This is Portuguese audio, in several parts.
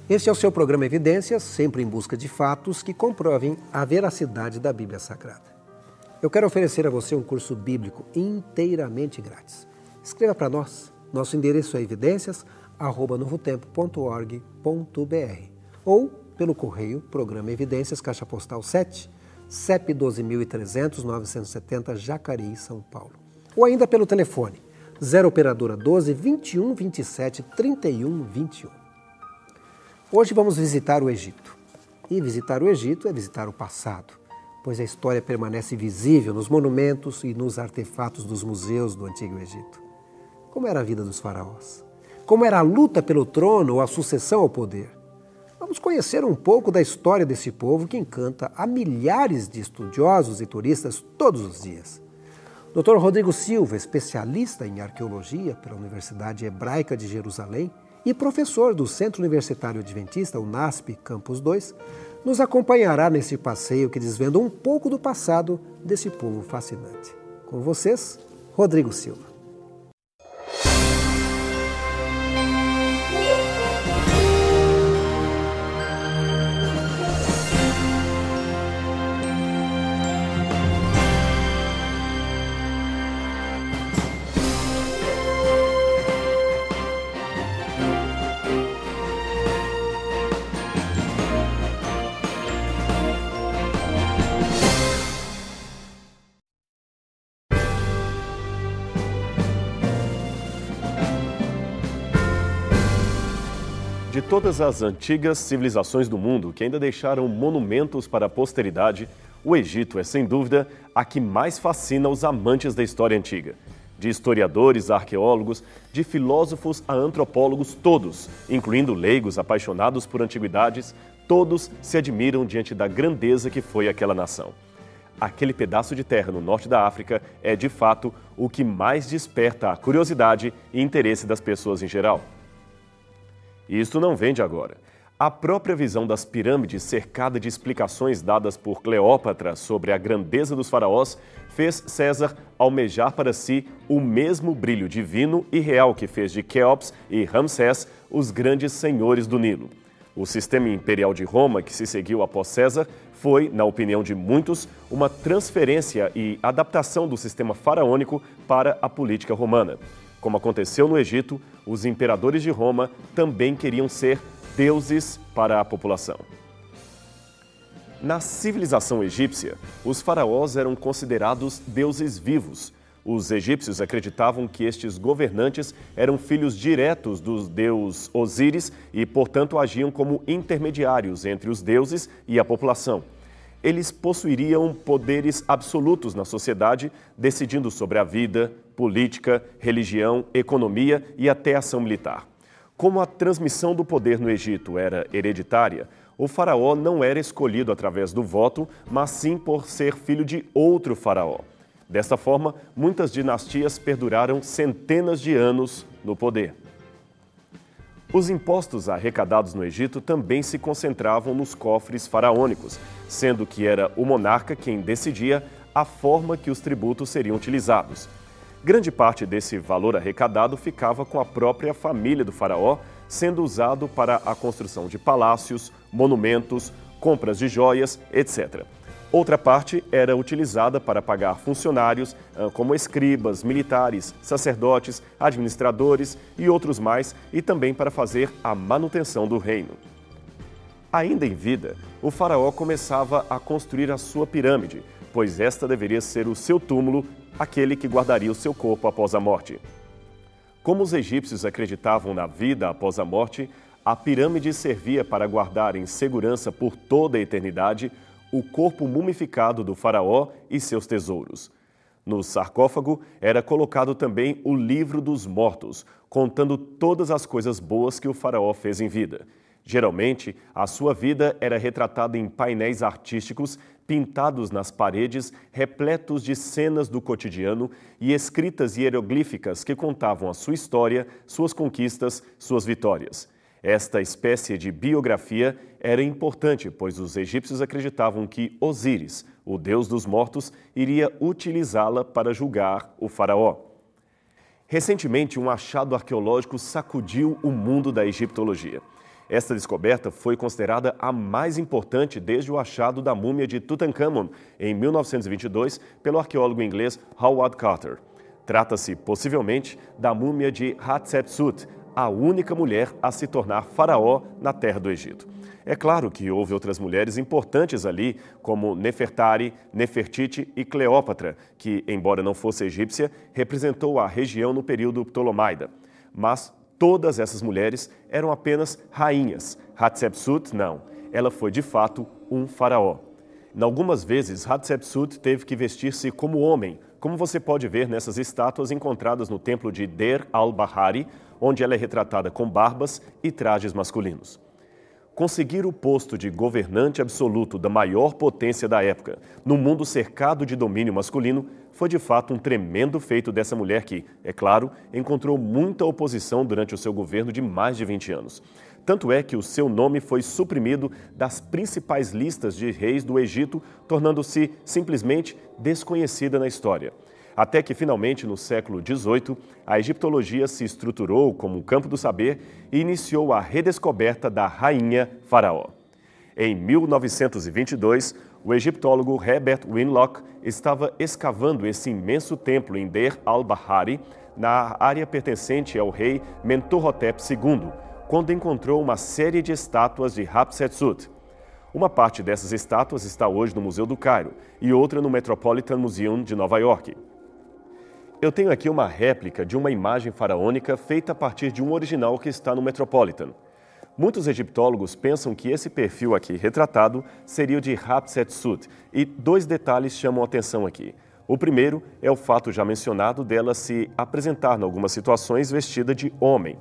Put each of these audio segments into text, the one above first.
Este é o seu programa Evidências, sempre em busca de fatos que comprovem a veracidade da Bíblia Sagrada. Eu quero oferecer a você um curso bíblico inteiramente grátis. Escreva para nós. Nosso endereço é evidências@novotempo.org.br ou pelo correio, Programa Evidências, Caixa Postal 7, CEP 12.300-970, Jacareí, São Paulo. Ou ainda pelo telefone 0 Operadora 12 21 27 31 21. Hoje vamos visitar o Egito. E visitar o Egito é visitar o passado, pois a história permanece visível nos monumentos e nos artefatos dos museus do Antigo Egito. Como era a vida dos faraós? Como era a luta pelo trono ou a sucessão ao poder? Vamos conhecer um pouco da história desse povo que encanta a milhares de estudiosos e turistas todos os dias. Dr. Rodrigo Silva, especialista em arqueologia pela Universidade Hebraica de Jerusalém e professor do Centro Universitário Adventista, UNASP, Campus 2, nos acompanhará nesse passeio que desvenda um pouco do passado desse povo fascinante. Com vocês, Rodrigo Silva. De todas as antigas civilizações do mundo que ainda deixaram monumentos para a posteridade, o Egito é, sem dúvida, a que mais fascina os amantes da história antiga. De historiadores a arqueólogos, de filósofos a antropólogos, todos, incluindo leigos apaixonados por antiguidades, todos se admiram diante da grandeza que foi aquela nação. Aquele pedaço de terra no norte da África é, de fato, o que mais desperta a curiosidade e interesse das pessoas em geral. E isto não vem de agora. A própria visão das pirâmides, cercada de explicações dadas por Cleópatra sobre a grandeza dos faraós, fez César almejar para si o mesmo brilho divino e real que fez de Quéops e Ramsés os grandes senhores do Nilo. O sistema imperial de Roma, que se seguiu após César, foi, na opinião de muitos, uma transferência e adaptação do sistema faraônico para a política romana. Como aconteceu no Egito, os imperadores de Roma também queriam ser deuses para a população. Na civilização egípcia, os faraós eram considerados deuses vivos. Os egípcios acreditavam que estes governantes eram filhos diretos do deus Osíris e, portanto, agiam como intermediários entre os deuses e a população. Eles possuiriam poderes absolutos na sociedade, decidindo sobre a vida, política, religião, economia e até ação militar. Como a transmissão do poder no Egito era hereditária, o faraó não era escolhido através do voto, mas sim por ser filho de outro faraó. Desta forma, muitas dinastias perduraram centenas de anos no poder. Os impostos arrecadados no Egito também se concentravam nos cofres faraônicos, sendo que era o monarca quem decidia a forma que os tributos seriam utilizados. Grande parte desse valor arrecadado ficava com a própria família do faraó, sendo usado para a construção de palácios, monumentos, compras de joias, etc. Outra parte era utilizada para pagar funcionários, como escribas, militares, sacerdotes, administradores e outros mais, e também para fazer a manutenção do reino. Ainda em vida, o faraó começava a construir a sua pirâmide, pois esta deveria ser o seu túmulo, aquele que guardaria o seu corpo após a morte. Como os egípcios acreditavam na vida após a morte, a pirâmide servia para guardar em segurança por toda a eternidade o corpo mumificado do faraó e seus tesouros. No sarcófago era colocado também o livro dos mortos, contando todas as coisas boas que o faraó fez em vida. Geralmente, a sua vida era retratada em painéis artísticos pintados nas paredes, repletos de cenas do cotidiano e escritas hieroglíficas que contavam a sua história, suas conquistas, suas vitórias. Esta espécie de biografia era importante, pois os egípcios acreditavam que Osíris, o deus dos mortos, iria utilizá-la para julgar o faraó. Recentemente, um achado arqueológico sacudiu o mundo da egiptologia. Esta descoberta foi considerada a mais importante desde o achado da múmia de Tutankhamon, em 1922, pelo arqueólogo inglês Howard Carter. Trata-se, possivelmente, da múmia de Hatshepsut, a única mulher a se tornar faraó na terra do Egito. É claro que houve outras mulheres importantes ali, como Nefertari, Nefertiti e Cleópatra, que, embora não fosse egípcia, representou a região no período Ptolomaida. Mas todas essas mulheres eram apenas rainhas. Hatshepsut, não. Ela foi, de fato, um faraó. Algumas vezes, Hatshepsut teve que vestir-se como homem, como você pode ver nessas estátuas encontradas no templo de Deir al-Bahari, onde ela é retratada com barbas e trajes masculinos. Conseguir o posto de governante absoluto da maior potência da época, num mundo cercado de domínio masculino, foi de fato um tremendo feito dessa mulher que, é claro, encontrou muita oposição durante o seu governo de mais de 20 anos. Tanto é que o seu nome foi suprimido das principais listas de reis do Egito, tornando-se simplesmente desconhecida na história. Até que, finalmente, no século XVIII, a egiptologia se estruturou como um campo do saber e iniciou a redescoberta da rainha faraó. Em 1922, o egiptólogo Herbert Winlock estava escavando esse imenso templo em Deir al-Bahari, na área pertencente ao rei Mentuhotep II, quando encontrou uma série de estátuas de Hatshepsut. Uma parte dessas estátuas está hoje no Museu do Cairo e outra no Metropolitan Museum de Nova York. Eu tenho aqui uma réplica de uma imagem faraônica feita a partir de um original que está no Metropolitan. Muitos egiptólogos pensam que esse perfil aqui retratado seria o de Hatshepsut, e dois detalhes chamam a atenção aqui. O primeiro é o fato já mencionado dela se apresentar em algumas situações vestida de homem.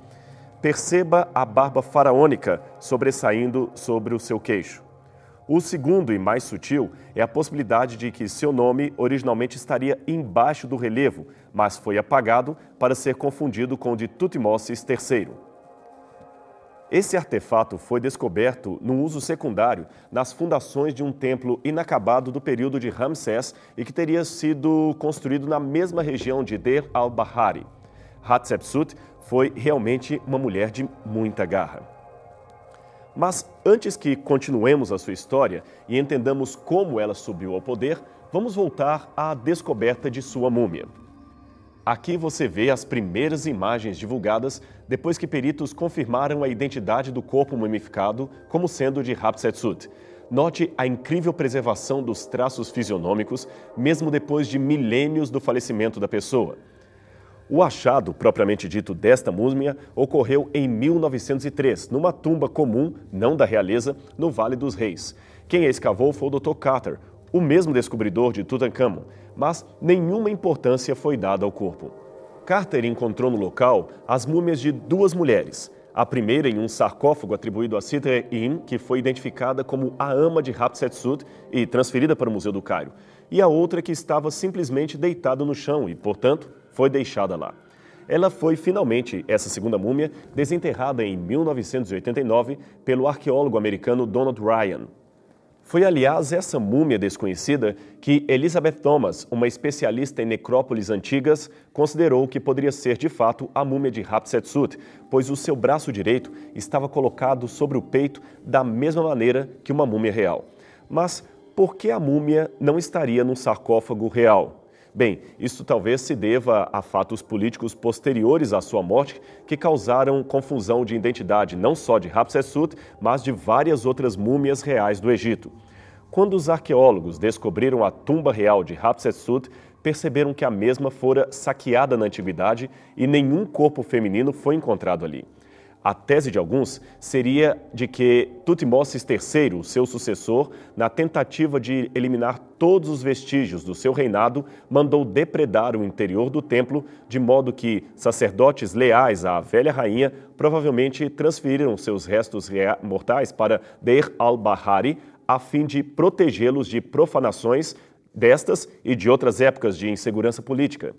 Perceba a barba faraônica sobressaindo sobre o seu queixo. O segundo e mais sutil é a possibilidade de que seu nome originalmente estaria embaixo do relevo, mas foi apagado para ser confundido com o de Tutmoses III. Esse artefato foi descoberto no uso secundário nas fundações de um templo inacabado do período de Ramsés e que teria sido construído na mesma região de Deir al-Bahari. Hatshepsut foi realmente uma mulher de muita garra. Mas antes que continuemos a sua história e entendamos como ela subiu ao poder, vamos voltar à descoberta de sua múmia. Aqui você vê as primeiras imagens divulgadas depois que peritos confirmaram a identidade do corpo mumificado como sendo de Hatshepsut. Note a incrível preservação dos traços fisionômicos, mesmo depois de milênios do falecimento da pessoa. O achado, propriamente dito, desta múmia ocorreu em 1903, numa tumba comum, não da realeza, no Vale dos Reis. Quem a escavou foi o Dr. Carter, o mesmo descobridor de Tutankhamon, mas nenhuma importância foi dada ao corpo. Carter encontrou no local as múmias de duas mulheres. A primeira em um sarcófago atribuído a Sidre-In, que foi identificada como a ama de Hatshepsut e transferida para o Museu do Cairo, e a outra que estava simplesmente deitada no chão e, portanto, foi deixada lá. Ela foi, finalmente, essa segunda múmia, desenterrada em 1989 pelo arqueólogo americano Donald Ryan. Foi, aliás, essa múmia desconhecida que Elizabeth Thomas, uma especialista em necrópolis antigas, considerou que poderia ser, de fato, a múmia de Hatshepsut, pois o seu braço direito estava colocado sobre o peito da mesma maneira que uma múmia real. Mas por que a múmia não estaria num sarcófago real? Bem, isso talvez se deva a fatos políticos posteriores à sua morte que causaram confusão de identidade não só de Hatshepsut, mas de várias outras múmias reais do Egito. Quando os arqueólogos descobriram a tumba real de Hatshepsut, perceberam que a mesma fora saqueada na antiguidade e nenhum corpo feminino foi encontrado ali. A tese de alguns seria de que Tutmoses III, seu sucessor, na tentativa de eliminar todos os vestígios do seu reinado, mandou depredar o interior do templo, de modo que sacerdotes leais à velha rainha provavelmente transferiram seus restos mortais para Deir al-Bahari, a fim de protegê-los de profanações destas e de outras épocas de insegurança política.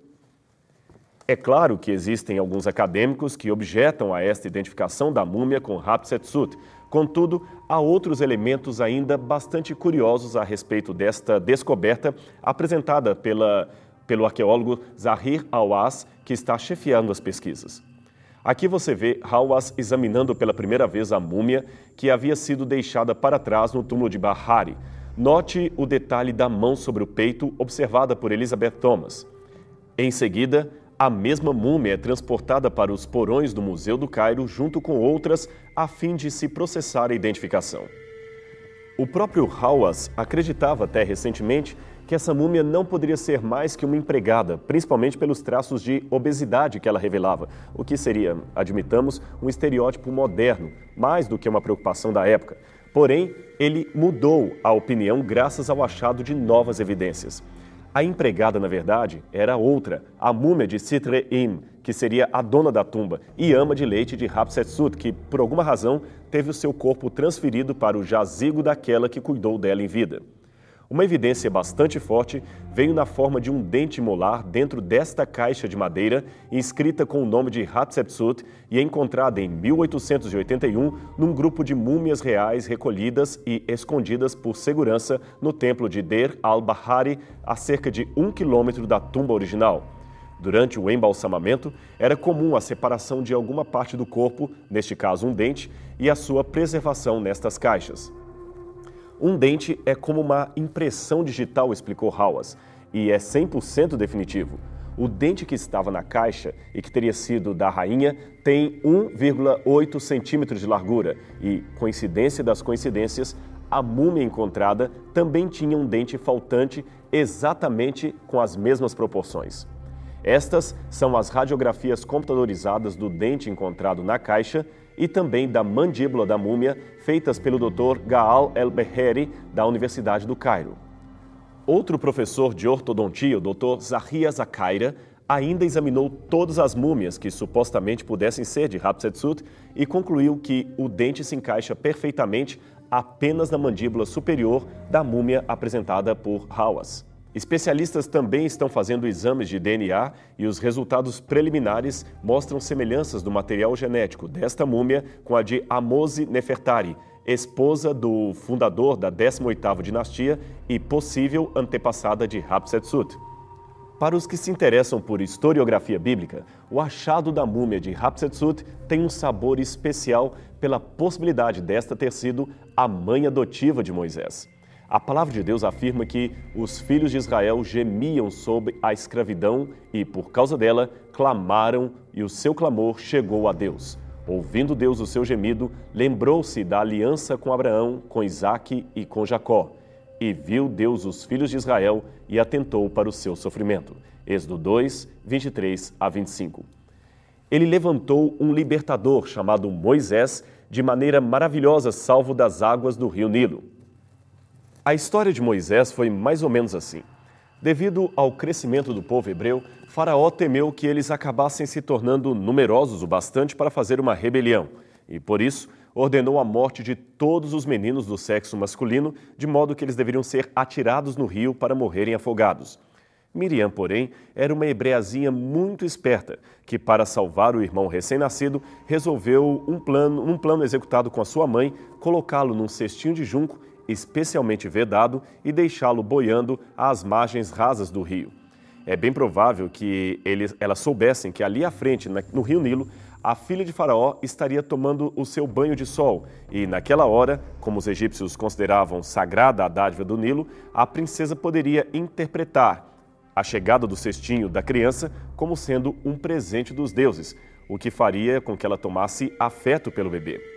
É claro que existem alguns acadêmicos que objetam a esta identificação da múmia com Hatshepsut. Contudo, há outros elementos ainda bastante curiosos a respeito desta descoberta apresentada pelo arqueólogo Zahir Hawass, que está chefiando as pesquisas. Aqui você vê Hawass examinando pela primeira vez a múmia que havia sido deixada para trás no túmulo de Bahari. Note o detalhe da mão sobre o peito observada por Elizabeth Thomas. Em seguida, a mesma múmia é transportada para os porões do Museu do Cairo junto com outras a fim de se processar a identificação. O próprio Hawass acreditava até recentemente que essa múmia não poderia ser mais que uma empregada, principalmente pelos traços de obesidade que ela revelava, o que seria, admitamos, um estereótipo moderno, mais do que uma preocupação da época. Porém, ele mudou a opinião graças ao achado de novas evidências. A empregada, na verdade, era outra, a múmia de Sitre-Im, que seria a dona da tumba, e ama de leite de Hatshepsut, que, por alguma razão, teve o seu corpo transferido para o jazigo daquela que cuidou dela em vida. Uma evidência bastante forte veio na forma de um dente molar dentro desta caixa de madeira, inscrita com o nome de Hatshepsut e encontrada em 1881 num grupo de múmias reais recolhidas e escondidas por segurança no templo de Deir al-Bahari, a cerca de 1 quilômetro da tumba original. Durante o embalsamamento, era comum a separação de alguma parte do corpo, neste caso um dente, e a sua preservação nestas caixas. Um dente é como uma impressão digital, explicou Hawass, e é 100% definitivo. O dente que estava na caixa e que teria sido da rainha tem 1,8 centímetros de largura e, coincidência das coincidências, a múmia encontrada também tinha um dente faltante exatamente com as mesmas proporções. Estas são as radiografias computadorizadas do dente encontrado na caixa e também da mandíbula da múmia, feitas pelo Dr. Gaal El-Beheri, da Universidade do Cairo. Outro professor de ortodontia, o Dr. Zahia Zakaria, ainda examinou todas as múmias que supostamente pudessem ser de Hatshepsut e concluiu que o dente se encaixa perfeitamente apenas na mandíbula superior da múmia apresentada por Hawass. Especialistas também estão fazendo exames de DNA e os resultados preliminares mostram semelhanças do material genético desta múmia com a de Ahmose Nefertari, esposa do fundador da 18ª dinastia e possível antepassada de Hatshepsut. Para os que se interessam por historiografia bíblica, o achado da múmia de Hatshepsut tem um sabor especial pela possibilidade desta ter sido a mãe adotiva de Moisés. A palavra de Deus afirma que os filhos de Israel gemiam sob a escravidão e, por causa dela, clamaram e o seu clamor chegou a Deus. Ouvindo Deus o seu gemido, lembrou-se da aliança com Abraão, com Isaque e com Jacó. E viu Deus os filhos de Israel e atentou para o seu sofrimento. Êxodo 2, 23 a 25. Ele levantou um libertador chamado Moisés de maneira maravilhosa, salvo das águas do rio Nilo. A história de Moisés foi mais ou menos assim. Devido ao crescimento do povo hebreu, Faraó temeu que eles acabassem se tornando numerosos o bastante para fazer uma rebelião e, por isso, ordenou a morte de todos os meninos do sexo masculino, de modo que eles deveriam ser atirados no rio para morrerem afogados. Miriam, porém, era uma hebreazinha muito esperta, que, para salvar o irmão recém-nascido, resolveu um plano executado com a sua mãe, colocá-lo num cestinho de junco especialmente vedado e deixá-lo boiando às margens rasas do rio. É bem provável que elas soubessem que ali à frente, no rio Nilo, a filha de Faraó estaria tomando o seu banho de sol e, naquela hora, como os egípcios consideravam sagrada a dádiva do Nilo, a princesa poderia interpretar a chegada do cestinho da criança como sendo um presente dos deuses, o que faria com que ela tomasse afeto pelo bebê.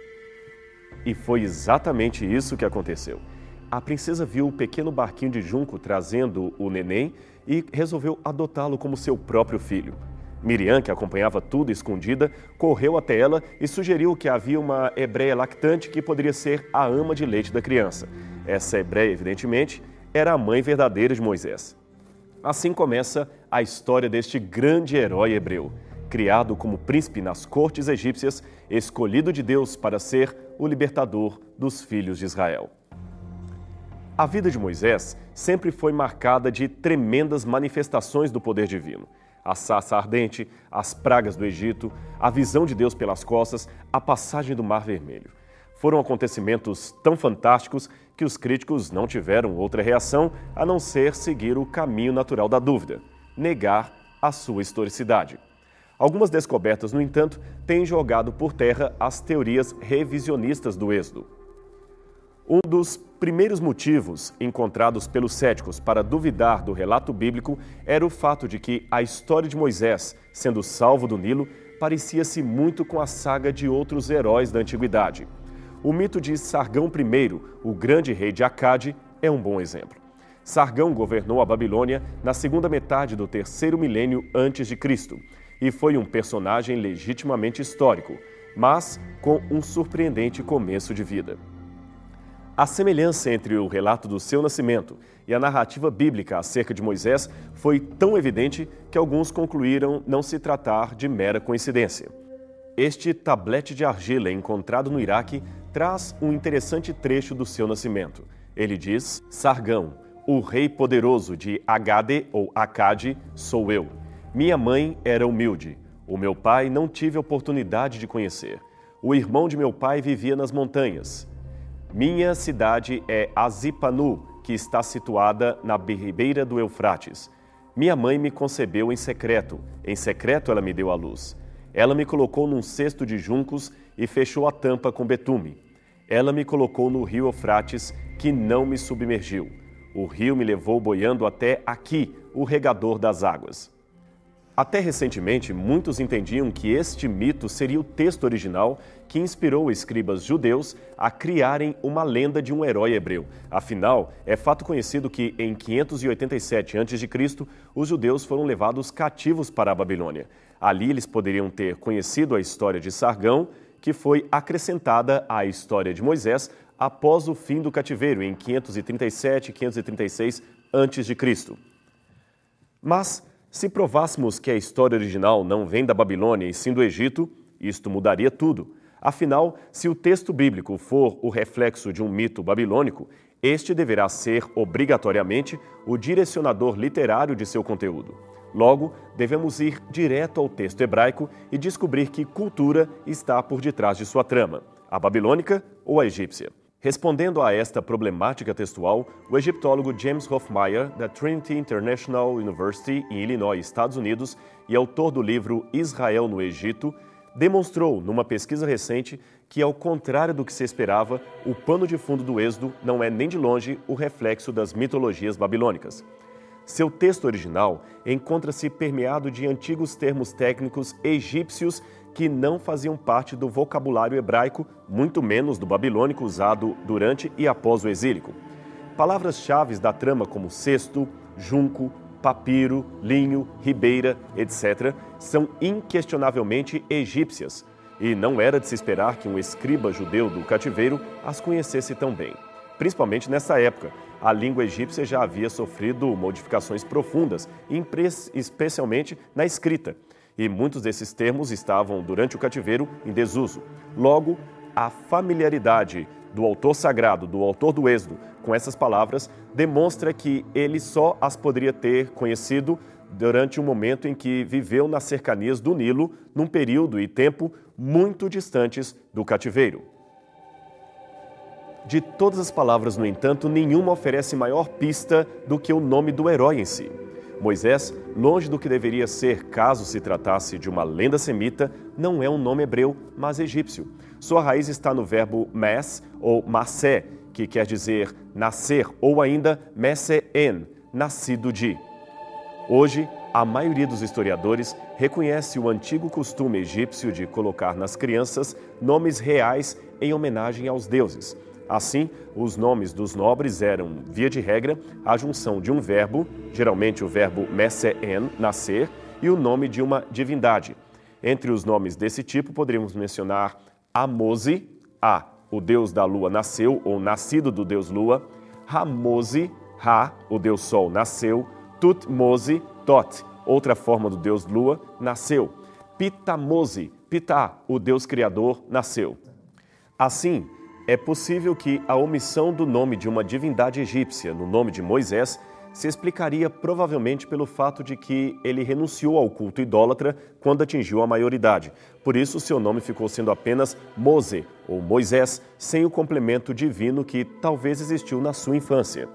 E foi exatamente isso que aconteceu. A princesa viu o pequeno barquinho de junco trazendo o neném e resolveu adotá-lo como seu próprio filho. Miriam, que acompanhava tudo escondida, correu até ela e sugeriu que havia uma hebreia lactante que poderia ser a ama de leite da criança. Essa hebreia, evidentemente, era a mãe verdadeira de Moisés. Assim começa a história deste grande herói hebreu, criado como príncipe nas cortes egípcias, escolhido de Deus para ser o libertador dos filhos de Israel. A vida de Moisés sempre foi marcada de tremendas manifestações do poder divino. A sarça ardente, as pragas do Egito, a visão de Deus pelas costas, a passagem do Mar Vermelho. Foram acontecimentos tão fantásticos que os críticos não tiveram outra reação a não ser seguir o caminho natural da dúvida, negar a sua historicidade. Algumas descobertas, no entanto, têm jogado por terra as teorias revisionistas do Êxodo. Um dos primeiros motivos encontrados pelos céticos para duvidar do relato bíblico era o fato de que a história de Moisés, sendo salvo do Nilo, parecia-se muito com a saga de outros heróis da antiguidade. O mito de Sargão I, o grande rei de Acade, é um bom exemplo. Sargão governou a Babilônia na segunda metade do terceiro milênio antes de Cristo e foi um personagem legitimamente histórico, mas com um surpreendente começo de vida. A semelhança entre o relato do seu nascimento e a narrativa bíblica acerca de Moisés foi tão evidente que alguns concluíram não se tratar de mera coincidência. Este tablete de argila encontrado no Iraque traz um interessante trecho do seu nascimento. Ele diz: Sargão, o rei poderoso de Agade ou Acade, sou eu. Minha mãe era humilde. O meu pai não tive oportunidade de conhecer. O irmão de meu pai vivia nas montanhas. Minha cidade é Azipanu, que está situada na ribeira do Eufrates. Minha mãe me concebeu em secreto ela me deu à luz. Ela me colocou num cesto de juncos e fechou a tampa com betume. Ela me colocou no rio Eufrates, que não me submergiu. O rio me levou boiando até aqui, o regador das águas. Até recentemente, muitos entendiam que este mito seria o texto original que inspirou escribas judeus a criarem uma lenda de um herói hebreu. Afinal, é fato conhecido que em 587 a.C., os judeus foram levados cativos para a Babilônia. Ali eles poderiam ter conhecido a história de Sargão, que foi acrescentada à história de Moisés após o fim do cativeiro, em 537 e 536 a.C. Mas, se provássemos que a história original não vem da Babilônia e sim do Egito, isto mudaria tudo. Afinal, se o texto bíblico for o reflexo de um mito babilônico, este deverá ser, obrigatoriamente, o direcionador literário de seu conteúdo. Logo, devemos ir direto ao texto hebraico e descobrir que cultura está por detrás de sua trama, a babilônica ou a egípcia. Respondendo a esta problemática textual, o egiptólogo James Hofmeyr, da Trinity International University, em Illinois, Estados Unidos, e autor do livro Israel no Egito, demonstrou, numa pesquisa recente, que, ao contrário do que se esperava, o pano de fundo do Êxodo não é nem de longe o reflexo das mitologias babilônicas. Seu texto original encontra-se permeado de antigos termos técnicos egípcios que não faziam parte do vocabulário hebraico, muito menos do babilônico usado durante e após o exílico. Palavras-chave da trama como cesto, junco, papiro, linho, ribeira, etc., são inquestionavelmente egípcias, e não era de se esperar que um escriba judeu do cativeiro as conhecesse tão bem. Principalmente nessa época, a língua egípcia já havia sofrido modificações profundas, especialmente na escrita, e muitos desses termos estavam, durante o cativeiro, em desuso. Logo, a familiaridade do autor sagrado, do autor do Êxodo, com essas palavras, demonstra que ele só as poderia ter conhecido durante um momento em que viveu nas cercanias do Nilo, num período e tempo muito distantes do cativeiro. De todas as palavras, no entanto, nenhuma oferece maior pista do que o nome do herói em si. Moisés, longe do que deveria ser caso se tratasse de uma lenda semita, não é um nome hebreu, mas egípcio. Sua raiz está no verbo mes ou masé, que quer dizer nascer, ou ainda mese-en, nascido de. Hoje, a maioria dos historiadores reconhece o antigo costume egípcio de colocar nas crianças nomes reais em homenagem aos deuses. Assim, os nomes dos nobres eram, via de regra, a junção de um verbo, geralmente o verbo mese-en, nascer, e o nome de uma divindade. Entre os nomes desse tipo, poderíamos mencionar Amose, o deus da lua nasceu, ou nascido do deus lua, Ramose, o deus sol nasceu, Tutmose, Tot, outra forma do deus lua, nasceu, Pitamose, Pitá, o deus criador, nasceu. Assim, é possível que a omissão do nome de uma divindade egípcia no nome de Moisés se explicaria provavelmente pelo fato de que ele renunciou ao culto idólatra quando atingiu a maioridade. Por isso, seu nome ficou sendo apenas Mose, ou Moisés, sem o complemento divino que talvez existiu na sua infância.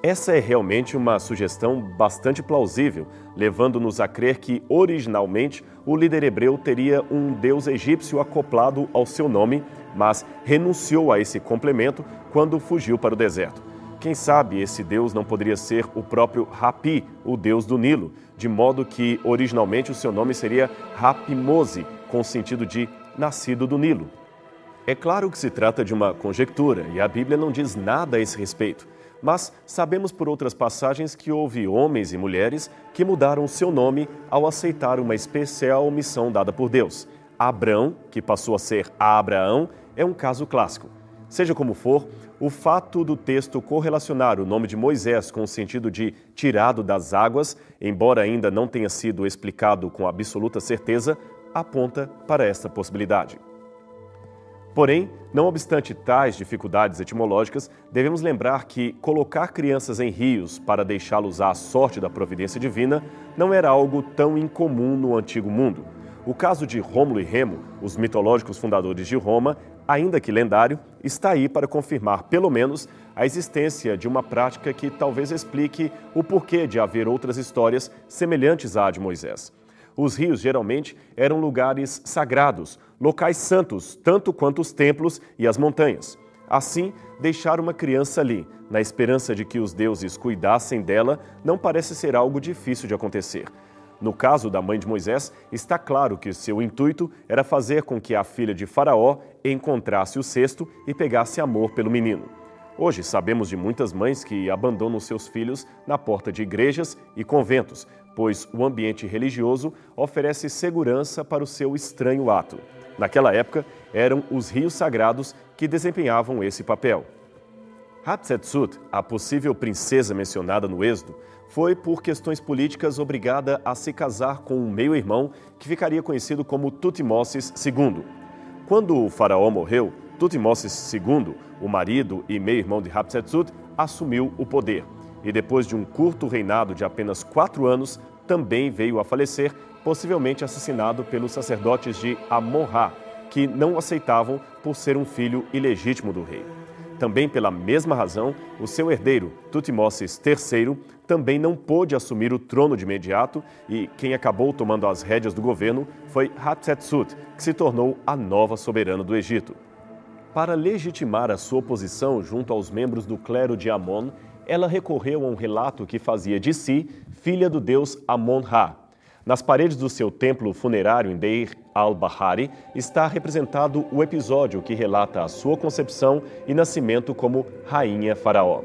Essa é realmente uma sugestão bastante plausível, levando-nos a crer que, originalmente, o líder hebreu teria um deus egípcio acoplado ao seu nome, mas renunciou a esse complemento quando fugiu para o deserto. Quem sabe esse deus não poderia ser o próprio Hapi, o deus do Nilo, de modo que, originalmente, o seu nome seria Hapi-Mose, com o sentido de nascido do Nilo. É claro que se trata de uma conjectura e a Bíblia não diz nada a esse respeito. Mas sabemos por outras passagens que houve homens e mulheres que mudaram seu nome ao aceitar uma especial missão dada por Deus. Abrão, que passou a ser Abraão, é um caso clássico. Seja como for, o fato do texto correlacionar o nome de Moisés com o sentido de tirado das águas, embora ainda não tenha sido explicado com absoluta certeza, aponta para esta possibilidade. Porém, não obstante tais dificuldades etimológicas, devemos lembrar que colocar crianças em rios para deixá-los à sorte da providência divina não era algo tão incomum no Antigo Mundo. O caso de Rômulo e Remo, os mitológicos fundadores de Roma, ainda que lendário, está aí para confirmar, pelo menos, a existência de uma prática que talvez explique o porquê de haver outras histórias semelhantes à de Moisés. Os rios, geralmente, eram lugares sagrados, locais santos, tanto quanto os templos e as montanhas. Assim, deixar uma criança ali, na esperança de que os deuses cuidassem dela, não parece ser algo difícil de acontecer. No caso da mãe de Moisés, está claro que seu intuito era fazer com que a filha de Faraó encontrasse o cesto e pegasse amor pelo menino. Hoje, sabemos de muitas mães que abandonam seus filhos na porta de igrejas e conventos, pois o ambiente religioso oferece segurança para o seu estranho ato. Naquela época, eram os rios sagrados que desempenhavam esse papel. Hatshepsut, a possível princesa mencionada no Êxodo, foi, por questões políticas, obrigada a se casar com um meio-irmão que ficaria conhecido como Tutmoses II. Quando o faraó morreu, Tutmoses II, o marido e meio-irmão de Hatshepsut, assumiu o poder. E depois de um curto reinado de apenas 4 anos, também veio a falecer, possivelmente assassinado pelos sacerdotes de Amon-Ra, que não o aceitavam por ser um filho ilegítimo do rei. Também pela mesma razão, o seu herdeiro, Tutmoses III, também não pôde assumir o trono de imediato e quem acabou tomando as rédeas do governo foi Hatshepsut, que se tornou a nova soberana do Egito. Para legitimar a sua posição junto aos membros do clero de Amon, ela recorreu a um relato que fazia de si filha do deus Amon-Ra. Nas paredes do seu templo funerário em Deir al-Bahari está representado o episódio que relata a sua concepção e nascimento como rainha faraó.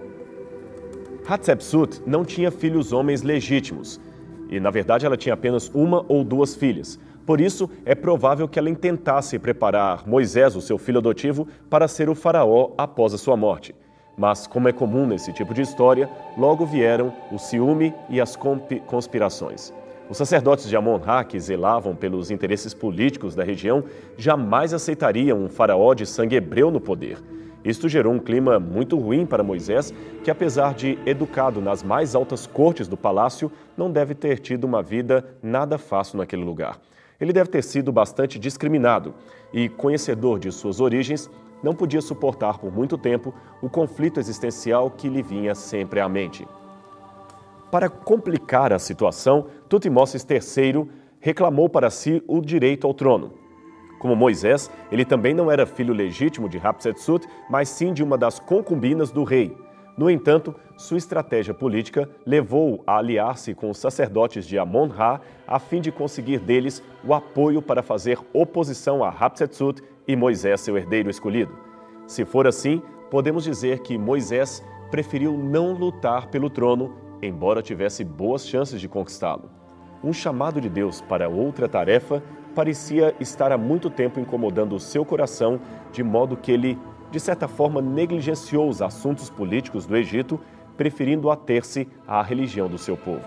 Hatshepsut não tinha filhos homens legítimos e, na verdade, ela tinha apenas 1 ou 2 filhas. Por isso, é provável que ela intentasse preparar Moisés, o seu filho adotivo, para ser o faraó após a sua morte. Mas, como é comum nesse tipo de história, logo vieram o ciúme e as conspirações. Os sacerdotes de Amon-Ra, que zelavam pelos interesses políticos da região, jamais aceitariam um faraó de sangue hebreu no poder. Isto gerou um clima muito ruim para Moisés, que apesar de educado nas mais altas cortes do palácio, não deve ter tido uma vida nada fácil naquele lugar. Ele deve ter sido bastante discriminado e, conhecedor de suas origens, não podia suportar por muito tempo o conflito existencial que lhe vinha sempre à mente. Para complicar a situação, Tutmoses III reclamou para si o direito ao trono. Como Moisés, ele também não era filho legítimo de Hatshepsut, mas sim de uma das concubinas do rei. No entanto, sua estratégia política levou-o a aliar-se com os sacerdotes de Amon-Ra a fim de conseguir deles o apoio para fazer oposição a Hatshepsut e Moisés, seu herdeiro escolhido. Se for assim, podemos dizer que Moisés preferiu não lutar pelo trono, embora tivesse boas chances de conquistá-lo. Um chamado de Deus para outra tarefa parecia estar há muito tempo incomodando o seu coração, de modo que ele, de certa forma, negligenciou os assuntos políticos do Egito, preferindo ater-se à religião do seu povo.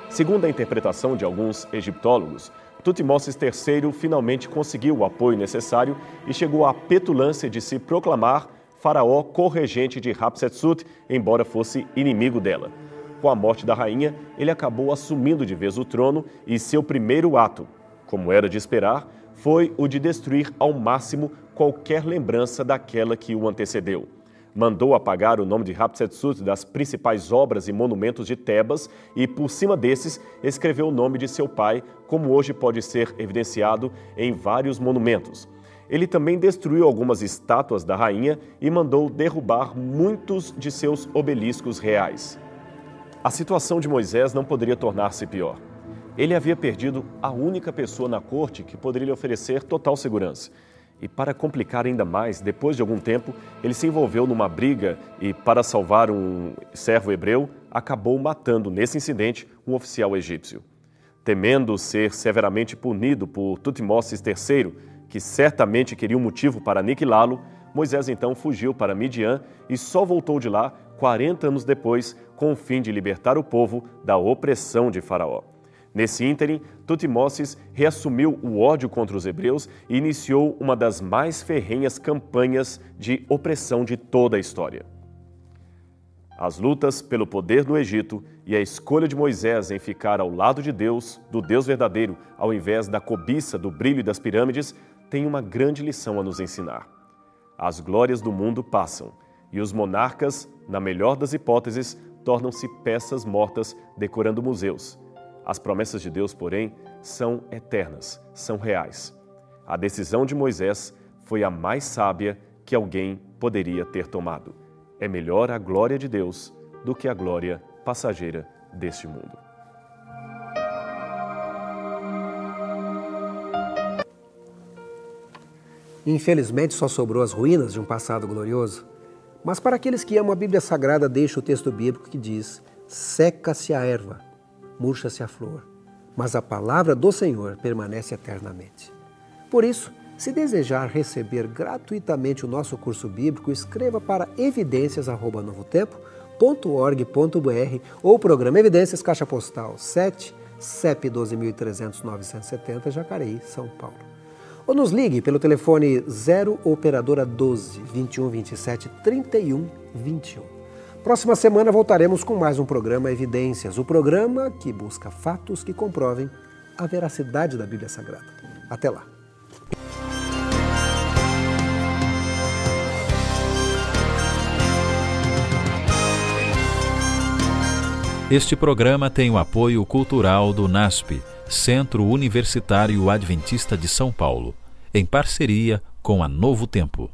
Segundo a interpretação de alguns egiptólogos, Tutmoses III finalmente conseguiu o apoio necessário e chegou à petulância de se proclamar faraó corregente de Hatshepsut, embora fosse inimigo dela. Com a morte da rainha, ele acabou assumindo de vez o trono e seu primeiro ato, como era de esperar, foi o de destruir ao máximo qualquer lembrança daquela que o antecedeu. mandou apagar o nome de Hatshepsut das principais obras e monumentos de Tebas e, por cima desses, escreveu o nome de seu pai, como hoje pode ser evidenciado em vários monumentos. Ele também destruiu algumas estátuas da rainha e mandou derrubar muitos de seus obeliscos reais. A situação de Moisés não poderia tornar-se pior. Ele havia perdido a única pessoa na corte que poderia lhe oferecer total segurança. E para complicar ainda mais, depois de algum tempo, ele se envolveu numa briga e, para salvar um servo hebreu, acabou matando nesse incidente um oficial egípcio. Temendo ser severamente punido por Tutmoses III, que certamente queria um motivo para aniquilá-lo, Moisés então fugiu para Midian e só voltou de lá 40 anos depois, com o fim de libertar o povo da opressão de Faraó. Nesse ínterim, Tutmoses reassumiu o ódio contra os hebreus e iniciou uma das mais ferrenhas campanhas de opressão de toda a história. As lutas pelo poder no Egito e a escolha de Moisés em ficar ao lado de Deus, do Deus verdadeiro, ao invés da cobiça, do brilho e das pirâmides, têm uma grande lição a nos ensinar. As glórias do mundo passam e os monarcas, na melhor das hipóteses, tornam-se peças mortas decorando museus. As promessas de Deus, porém, são eternas, são reais. A decisão de Moisés foi a mais sábia que alguém poderia ter tomado. É melhor a glória de Deus do que a glória passageira deste mundo. Infelizmente, só sobrou as ruínas de um passado glorioso. Mas para aqueles que amam a Bíblia Sagrada, deixa o texto bíblico que diz: seca-se a erva, murcha-se a flor, mas a palavra do Senhor permanece eternamente. Por isso, se desejar receber gratuitamente o nosso curso bíblico, escreva para evidências@novotempo.org.br ou programa Evidências, Caixa Postal 7, CEP 12.300-970, Jacareí, São Paulo. Ou nos ligue pelo telefone 0 operadora 12 21 27 31 21. Próxima semana voltaremos com mais um programa Evidências, o programa que busca fatos que comprovem a veracidade da Bíblia Sagrada. Até lá! Este programa tem o apoio cultural do NASP, Centro Universitário Adventista de São Paulo, em parceria com a Novo Tempo.